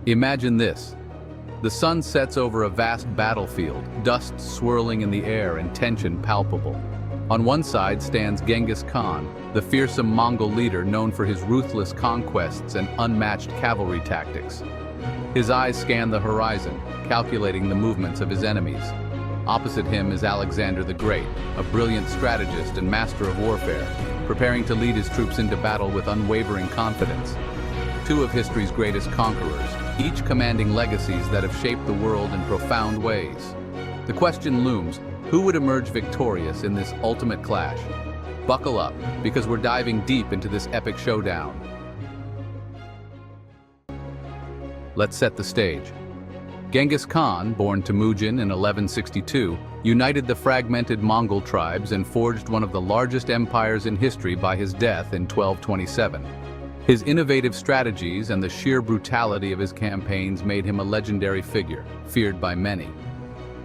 Imagine this. The sun sets over a vast battlefield, dust swirling in the air and tension palpable. On one side stands Genghis Khan, the fearsome Mongol leader known for his ruthless conquests and unmatched cavalry tactics. His eyes scan the horizon, calculating the movements of his enemies. Opposite him is Alexander the Great, a brilliant strategist and master of warfare, preparing to lead his troops into battle with unwavering confidence. Two of history's greatest conquerors, each commanding legacies that have shaped the world in profound ways. The question looms, who would emerge victorious in this ultimate clash? Buckle up, because we're diving deep into this epic showdown. Let's set the stage. Genghis Khan, born Temujin in 1162, united the fragmented Mongol tribes and forged one of the largest empires in history by his death in 1227. His innovative strategies and the sheer brutality of his campaigns made him a legendary figure, feared by many.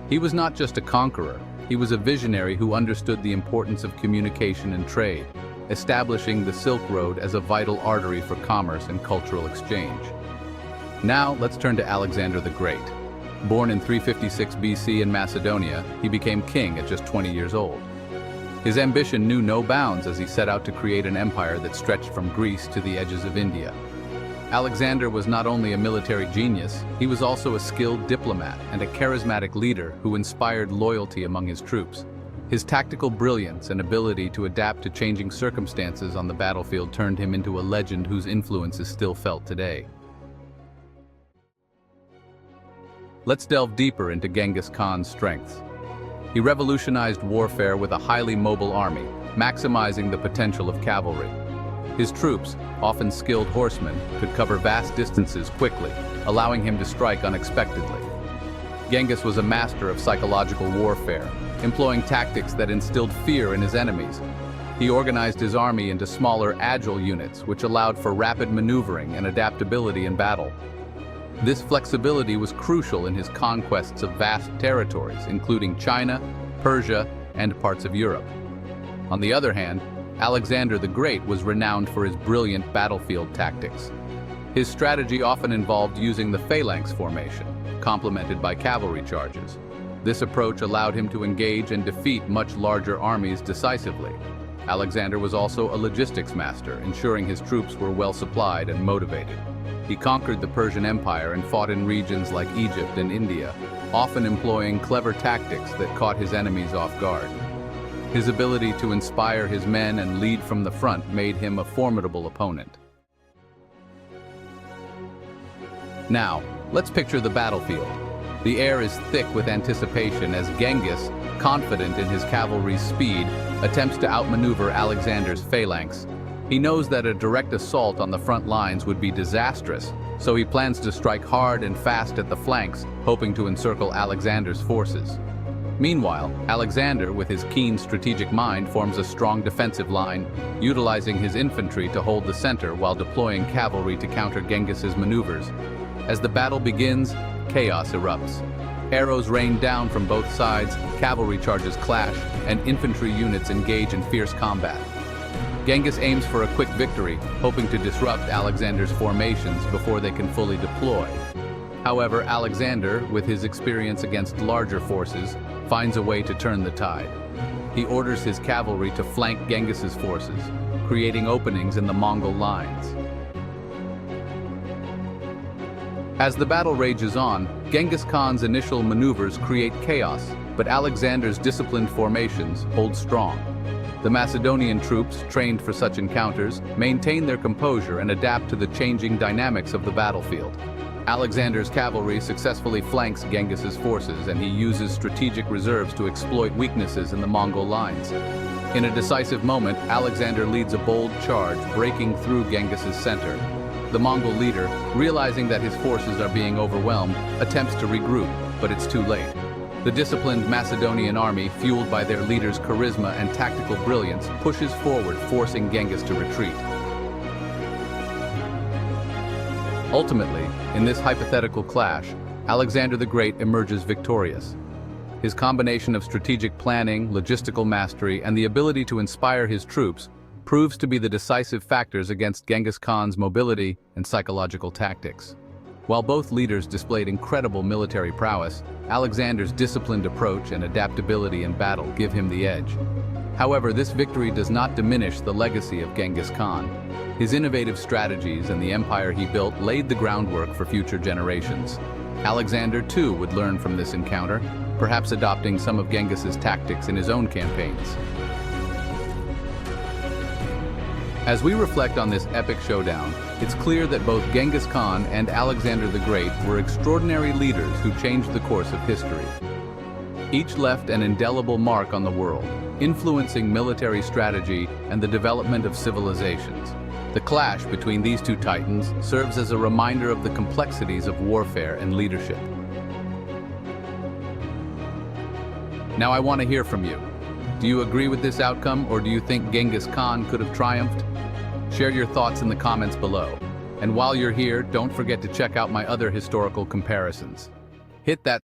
He was not just a conqueror, he was a visionary who understood the importance of communication and trade, establishing the Silk Road as a vital artery for commerce and cultural exchange. Now, let's turn to Alexander the Great. Born in 356 BC in Macedonia, he became king at just 20 years old. His ambition knew no bounds as he set out to create an empire that stretched from Greece to the edges of India. Alexander was not only a military genius, he was also a skilled diplomat and a charismatic leader who inspired loyalty among his troops. His tactical brilliance and ability to adapt to changing circumstances on the battlefield turned him into a legend whose influence is still felt today. Let's delve deeper into Genghis Khan's strengths. He revolutionized warfare with a highly mobile army, maximizing the potential of cavalry. His troops, often skilled horsemen, could cover vast distances quickly, allowing him to strike unexpectedly. Genghis was a master of psychological warfare, employing tactics that instilled fear in his enemies. He organized his army into smaller, agile units, which allowed for rapid maneuvering and adaptability in battle. This flexibility was crucial in his conquests of vast territories, including China, Persia, and parts of Europe. On the other hand, Alexander the Great was renowned for his brilliant battlefield tactics. His strategy often involved using the phalanx formation, complemented by cavalry charges. This approach allowed him to engage and defeat much larger armies decisively. Alexander was also a logistics master, ensuring his troops were well supplied and motivated. He conquered the Persian Empire and fought in regions like Egypt and India, often employing clever tactics that caught his enemies off guard. His ability to inspire his men and lead from the front made him a formidable opponent. Now, let's picture the battlefield. The air is thick with anticipation as Genghis, confident in his cavalry's speed, attempts to outmaneuver Alexander's phalanx. He knows that a direct assault on the front lines would be disastrous, so he plans to strike hard and fast at the flanks, hoping to encircle Alexander's forces. Meanwhile, Alexander, with his keen strategic mind, forms a strong defensive line, utilizing his infantry to hold the center while deploying cavalry to counter Genghis's maneuvers. As the battle begins, chaos erupts. Arrows rain down from both sides, cavalry charges clash, and infantry units engage in fierce combat. Genghis aims for a quick victory, hoping to disrupt Alexander's formations before they can fully deploy. However, Alexander, with his experience against larger forces, finds a way to turn the tide. He orders his cavalry to flank Genghis's forces, creating openings in the Mongol lines. As the battle rages on, Genghis Khan's initial maneuvers create chaos, but Alexander's disciplined formations hold strong. The Macedonian troops, trained for such encounters, maintain their composure and adapt to the changing dynamics of the battlefield. Alexander's cavalry successfully flanks Genghis's forces, and he uses strategic reserves to exploit weaknesses in the Mongol lines. In a decisive moment, Alexander leads a bold charge, breaking through Genghis's center. The Mongol leader, realizing that his forces are being overwhelmed, attempts to regroup, but it's too late. The disciplined Macedonian army, fueled by their leader's charisma and tactical brilliance, pushes forward, forcing Genghis to retreat. Ultimately, in this hypothetical clash, Alexander the Great emerges victorious. His combination of strategic planning, logistical mastery, and the ability to inspire his troops proves to be the decisive factors against Genghis Khan's mobility and psychological tactics. While both leaders displayed incredible military prowess, Alexander's disciplined approach and adaptability in battle give him the edge. However, this victory does not diminish the legacy of Genghis Khan. His innovative strategies and the empire he built laid the groundwork for future generations. Alexander, too, would learn from this encounter, perhaps adopting some of Genghis's tactics in his own campaigns. As we reflect on this epic showdown, it's clear that both Genghis Khan and Alexander the Great were extraordinary leaders who changed the course of history. Each left an indelible mark on the world, influencing military strategy and the development of civilizations. The clash between these two titans serves as a reminder of the complexities of warfare and leadership. Now I want to hear from you. Do you agree with this outcome, or do you think Genghis Khan could have triumphed? Share your thoughts in the comments below. And while you're here, don't forget to check out my other historical comparisons. Hit that